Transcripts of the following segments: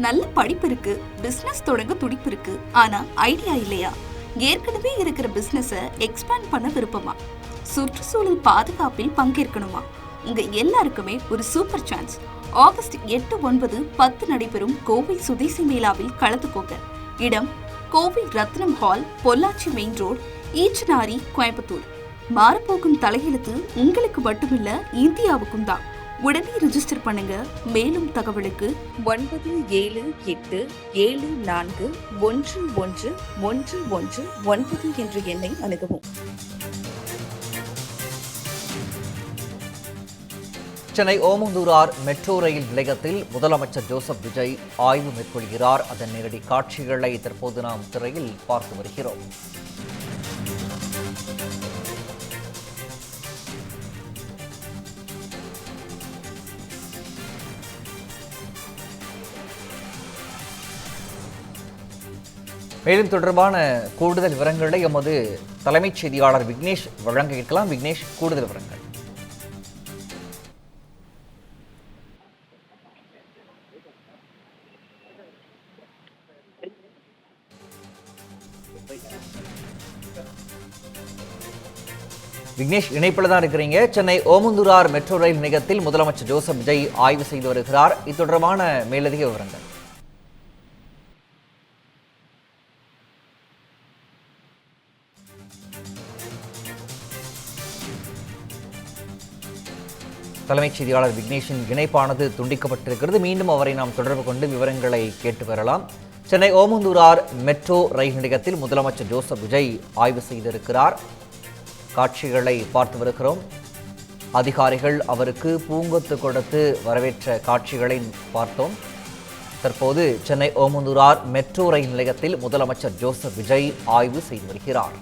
நல்ல படிப்பு இருக்கு, பிசினஸ் தொடங்க துடிப்பு இருக்கு, ஆனா ஐடியா இல்லையா? ஏற்கனவே இருக்கிற பிசினஸ எக்ஸ்பேண்ட் பண்ண விருப்பமா? சுற்றுச்சூழல் பாதுகாப்பில் பங்கேற்கணுமா? உங்க எல்லாருக்குமே ஒரு சூப்பர் சான்ஸ். ஆகஸ்ட் 8, 9, 10 நடைபெறும் கோவை சுதேசி மேளாவில் கலந்துக்கோங்க. இடம் Kovai Rathnam hall, Pollachi main road, Eachanari, Coimbatore. மாறப்போகும் தலையெழுத்து உங்களுக்கு மட்டுமில்ல, இந்தியாவுக்கும் தான். உடனே ரிஜிஸ்டர் பண்ணுங்க. மேலும் தகவலுக்கு 9778741111 என்ற எண்ணை அணுகவும். சென்னை ஓமந்தூரார் மெட்ரோ ரயில் நிலையத்தில் முதலமைச்சர் ஜோசப் விஜய் ஆய்வு மேற்கொள்கிறார். அதன் நேரடி காட்சிகளை தற்போது நாம் திரையில் பார்த்து வருகிறோம். மேலும் தொடர்பான கூடுதல் விவரங்களை எமது தலைமைச் செய்தியாளர் விக்னேஷ் வழங்க இருக்கலாம். விக்னேஷ், கூடுதல் விவரங்கள். விக்னேஷ், இணைப்பில் தான் இருக்கிறீங்க. சென்னை ஓமந்தூரார் மெட்ரோ ரயில் நிலையத்தில் முதலமைச்சர் ஜோசப் விஜய் ஆய்வு செய்து வருகிறார். இது தொடர்பான மேலதிக விவரங்கள். தலைமைச் செய்தியாளர் விக்னேஷின் இணைப்பானது துண்டிக்கப்பட்டிருக்கிறது. மீண்டும் அவரை நாம் தொடர்பு கொண்டு விவரங்களை கேட்டு பெறலாம். சென்னை ஓமந்தூரார் மெட்ரோ ரயில் நிலையத்தில் முதலமைச்சர் ஜோசப் விஜய் ஆய்வு செய்திருக்கிறார். காட்சிகளை பார்த்து வருகிறோம். அதிகாரிகள் அவருக்கு பூங்கொத்து கொடுத்து வரவேற்ற காட்சிகளை பார்த்தோம். தற்போது சென்னை ஓமந்தூரார் மெட்ரோ ரயில் நிலையத்தில் முதலமைச்சர் ஜோசப் விஜய் ஆய்வு செய்து வருகிறார்.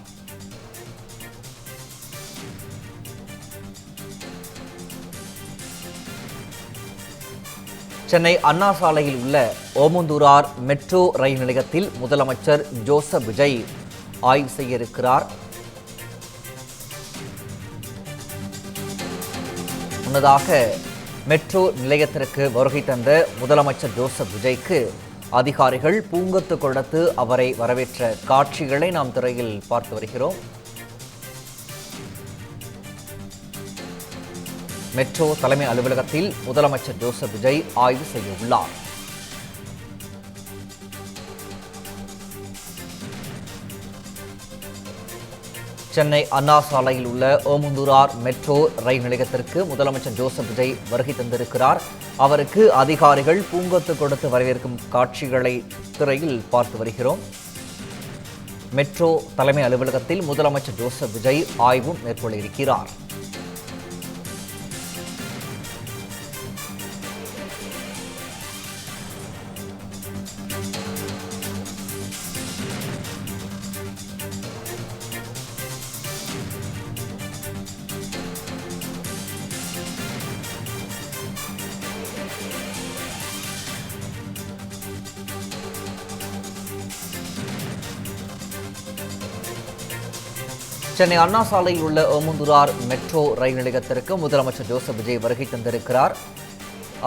சென்னை அண்ணா சாலையில் உள்ள ஓமந்தூரார் மெட்ரோ ரயில் நிலையத்தில் முதலமைச்சர் ஜோசப் விஜய் ஆய்வு செய்ய இருக்கிறார். முன்னதாக மெட்ரோ நிலையத்திற்கு வருகை தந்த முதலமைச்சர் ஜோசப் விஜய்க்கு அதிகாரிகள் பூங்கொத்து கொடுத்து அவரை வரவேற்ற காட்சிகளை நாம் திரையில் பார்த்து வருகிறோம். மெட்ரோ தலைமை அலுவலகத்தில் முதலமைச்சர் ஜோசப் விஜய் ஆய்வு செய்ய உள்ளார். சென்னை அண்ணா சாலையில் உள்ள ஓமந்தூரார் மெட்ரோ ரயில் நிலையத்திற்கு முதலமைச்சர் ஜோசப் விஜய் வருகை தந்திருக்கிறார். அவருக்கு அதிகாரிகள் பூங்கொத்து கொடுத்து வரவேற்கும் காட்சிகளை திரையில் பார்த்து வருகிறோம். மெட்ரோ தலைமை அலுவலகத்தில் முதலமைச்சர் ஜோசப் விஜய் ஆய்வும் மேற்கொள்ள இருக்கிறார். சென்னை அண்ணா சாலையில் உள்ள ஓமந்தூரார் மெட்ரோ ரயில் நிலையத்திற்கு முதலமைச்சர் ஜோசப் விஜய் வருகை தந்திருக்கிறார்.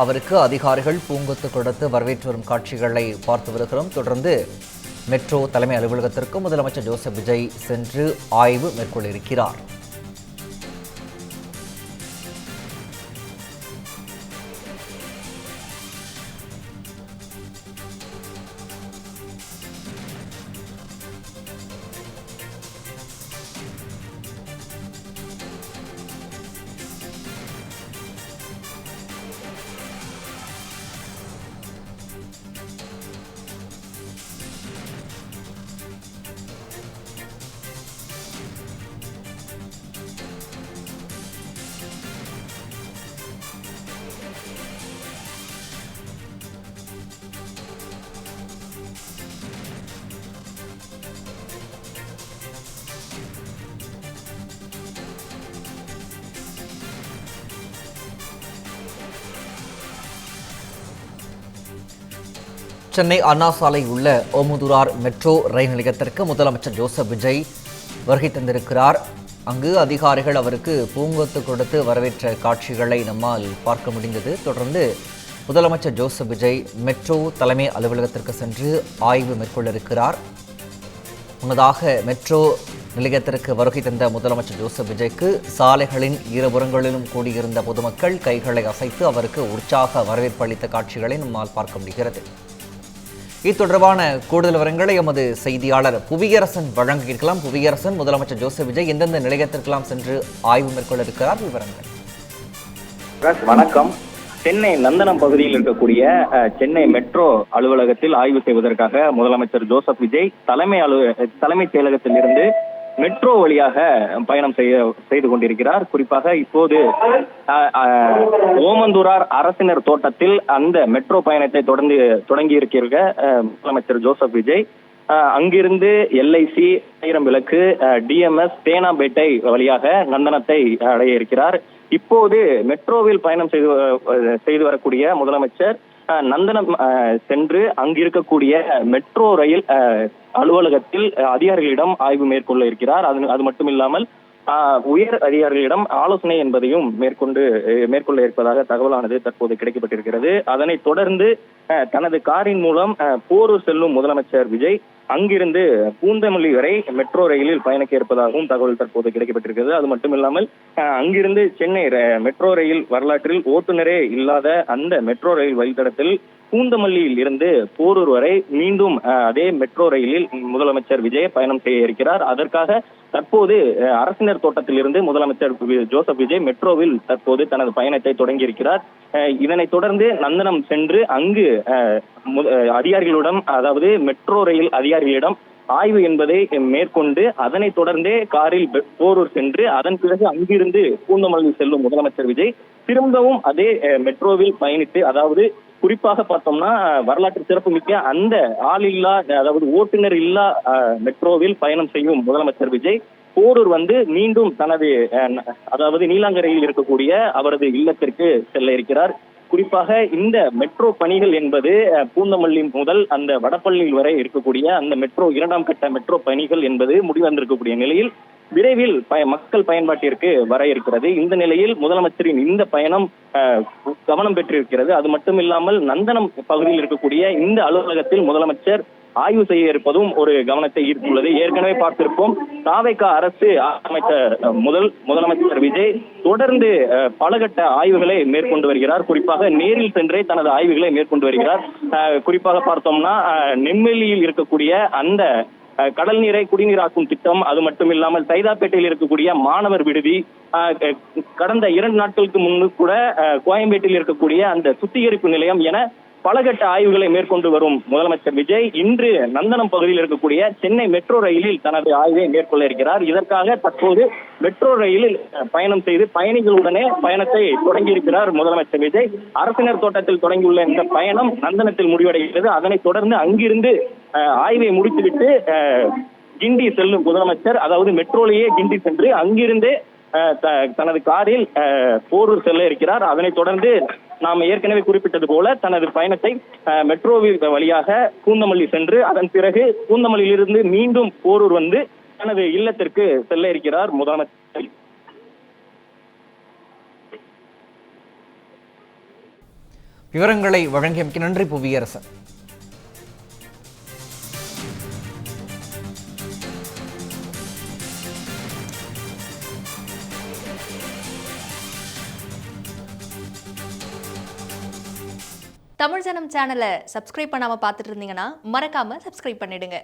அவருக்கு அதிகாரிகள் பூங்கொத்து கொடுத்து வரவேற்று வரும் காட்சிகளை பார்த்து வருகிறோம். தொடர்ந்து மெட்ரோ தலைமை அலுவலகத்திற்கு முதலமைச்சர் ஜோசப் விஜய் சென்று ஆய்வு மேற்கொள்ள இருக்கிறார். சென்னை அண்ணா சாலையில் உள்ள ஓமந்தூரார் மெட்ரோ ரயில் நிலையத்திற்கு முதலமைச்சர் ஜோசப் விஜய் வருகை தந்திருக்கிறார். அங்கு அதிகாரிகள் அவருக்கு பூங்கொத்து கொடுத்து வரவேற்ற காட்சிகளை நம்மால் பார்க்க முடிந்தது. தொடர்ந்து முதலமைச்சர் ஜோசப் விஜய் மெட்ரோ தலைமை அலுவலகத்திற்கு சென்று ஆய்வு மேற்கொள்ள இருக்கிறார். முன்னதாக மெட்ரோ நிலையத்திற்கு வருகை தந்த முதலமைச்சர் ஜோசப் விஜய்க்கு சாலைகளின் இருபுறங்களிலும் கூடியிருந்த பொதுமக்கள் கைகளை அசைத்து அவருக்கு உற்சாக வரவேற்பு அளித்த காட்சிகளை நம்மால் பார்க்க முடிகிறது. இது தொடர்பான கூடுதல் விவரங்களை எமது செய்தியாளர் புவியரசன் வழங்க இருக்கலாம். புவியரசன், முதலமைச்சர் ஜோசப் விஜய் எந்தெந்த நிலையத்திற்கெல்லாம் சென்று ஆய்வு மேற்கொள்ள இருக்கிறார், விவரங்கள். வணக்கம். சென்னை நந்தனம் பகுதியில் இருக்கக்கூடிய சென்னை மெட்ரோ அலுவலகத்தில் ஆய்வு செய்வதற்காக முதலமைச்சர் ஜோசப் விஜய் தலைமைச் செயலகத்தில் இருந்து மெட்ரோ வழியாக பயணம் செய்து கொண்டிருக்கிறார். குறிப்பாக இப்போது ஓமந்தூரார் அரசினர் தோட்டத்தில் அந்த மெட்ரோ பயணத்தை தொடங்கி இருக்கிற முதலமைச்சர் ஜோசப் விஜய் அங்கிருந்து எல்ஐசி, ஆயிரம் விளக்கு, டிஎம்எஸ், தேனாம்பேட்டை வழியாக நந்தனத்தை அடைய இருக்கிறார். இப்போது மெட்ரோவில் பயணம் செய்து வரக்கூடிய முதலமைச்சர் நந்தனம் சென்று அங்கிருக்கக்கூடிய மெட்ரோ ரயில் அலுவலகத்தில் அதிகாரிகளிடம் ஆய்வு மேற்கொள்ள இருக்கிறார். அது மட்டும் இல்லாமல் உயர் அதிகாரிகளிடம் ஆலோசனை என்பதையும் மேற்கொள்ள இருப்பதாக தகவலானது தற்போது கிடைக்கப்பட்டிருக்கிறது. அதனைத் தொடர்ந்து தனது காரின் மூலம் போரூர் செல்லும் முதலமைச்சர் விஜய் அங்கிருந்து பூந்தமல்லி வரை மெட்ரோ ரயிலில் பயணிக்க இருப்பதாகவும் தகவல் தற்போது கிடைக்கப்பட்டிருக்கிறது. அது மட்டும் இல்லாமல் அங்கிருந்து சென்னை மெட்ரோ ரயில் வரலாற்றில் ஓட்டுநரே இல்லாத அந்த மெட்ரோ ரயில் வழித்தடத்தில் பூந்தமல்லியில் இருந்து போரூர் வரை மீண்டும் அதே மெட்ரோ ரயிலில் முதலமைச்சர் விஜய் பயணம் செய்ய இருக்கிறார். அதற்காக தற்போது அரசினர் தோட்டத்தில் இருந்து முதலமைச்சர் ஜோசப் விஜய் மெட்ரோவில் தற்போது தனது பயணத்தை தொடங்கி இருக்கிறார். இதனைத் தொடர்ந்து நந்தனம் சென்று அங்கு அதிகாரிகளிடம், அதாவது மெட்ரோ ரயில் அதிகாரிகளிடம் ஆய்வு என்பதை மேற்கொண்டு அதனைத் தொடர்ந்தே காரில் போரூர் சென்று அதன் பிறகு அங்கிருந்து பூந்தமல்லி செல்லும் முதலமைச்சர் விஜய் திரும்பவும் அதே மெட்ரோவில் பயணித்து, அதாவது குறிப்பாக பார்த்தோம்னா வரலாற்று சிறப்புமிக்க அந்த ஆளில்லா, அதாவது ஓட்டுநர் இல்லா மெட்ரோவில் பயணம் செய்யும் முதலமைச்சர் விஜய் போரூர் வந்து மீண்டும் தனது, அதாவது நீலாங்கரையில் இருக்கக்கூடிய அவரது இல்லத்திற்கு செல்ல இருக்கிறார். குறிப்பாக இந்த மெட்ரோ பணிகள் என்பது பூந்தமல்லி முதல் அந்த வடபள்ளி வரை இருக்கக்கூடிய அந்த மெட்ரோ 2ஆம் கட்ட மெட்ரோ பணிகள் என்பது முடிவந்திருக்கக்கூடிய நிலையில் விரைவில் மக்கள் பயன்பாட்டிற்கு வர இருக்கிறது. இந்த நிலையில் முதலமைச்சரின் இந்த பயணம் கவனம் பெற்றிருக்கிறது. அது மட்டும் இல்லாமல் நந்தனம் பகுதியில் இருக்கக்கூடிய இந்த அலுவலகத்தில் முதலமைச்சர் ஆய்வு செய்ய இருப்பதும் ஒரு கவனத்தை ஈர்த்துள்ளது. ஏற்கனவே பார்த்திருப்போம், தாவேகா அரசு அமைத்த முதலமைச்சர் விஜய் தொடர்ந்து பலகட்ட ஆய்வுகளை மேற்கொண்டு வருகிறார். குறிப்பாக நேரில் சென்றே தனது ஆய்வுகளை மேற்கொண்டு வருகிறார். குறிப்பாக பார்த்தோம்னா நெம்மேலியில் இருக்கக்கூடிய அந்த கடல் நீரை குடிநீராக்கும் திட்டம், அது மட்டும் இல்லாமல் சைதாப்பேட்டையில் இருக்கக்கூடிய மாணவர் விடுதி, கடந்த 2 நாட்களுக்கு முன்பு கூட கோயம்பேட்டில் இருக்கக்கூடிய அந்த சுத்திகரிப்பு நிலையம் என பலகட்ட ஆய்வுகளை மேற்கொண்டு வரும் முதலமைச்சர் விஜய் இன்று நந்தனம் பகுதியில் இருக்கக்கூடிய சென்னை மெட்ரோ ரயிலில் தனது ஆய்வை மேற்கொள்ள இருக்கிறார். இதற்காக தற்போது மெட்ரோ ரயிலில் பயணம் செய்து பயணிகளுடனே பயணத்தை தொடங்கி இருக்கிறார் முதலமைச்சர் விஜய். அரசினர் தோட்டத்தில் தொடங்கியுள்ள இந்த பயணம் நந்தனத்தில் முடிவடைகிறது. அதனைத் தொடர்ந்து அங்கிருந்து ஆய்வை முடித்துவிட்டு கிண்டி செல்லும் முதலமைச்சர், அதாவது மெட்ரோலேயே கிண்டி சென்று அங்கிருந்தே தனது காரில் போரூர் செல்ல இருக்கிறார். அதனைத் தொடர்ந்து நாம் ஏற்கனவே குறிப்பிட்டது போல தனது பயணத்தை மெட்ரோவில் வழியாக பூந்தமல்லி சென்று அதன் பிறகு பூந்தமல்லியிலிருந்து மீண்டும் போரூர் வந்து தனது இல்லத்திற்கு செல்ல இருக்கிறார் முதலமைச்சர். விவரங்களை வழங்கியமைக்கு நன்றி புவியரசன். தமிழ் ஜனம் சேனலை சப்ஸ்கிரைப் பண்ணாம பார்த்துட்டு இருந்தீங்கன்னா மறக்காம சப்ஸ்கிரைப் பண்ணிடுங்க.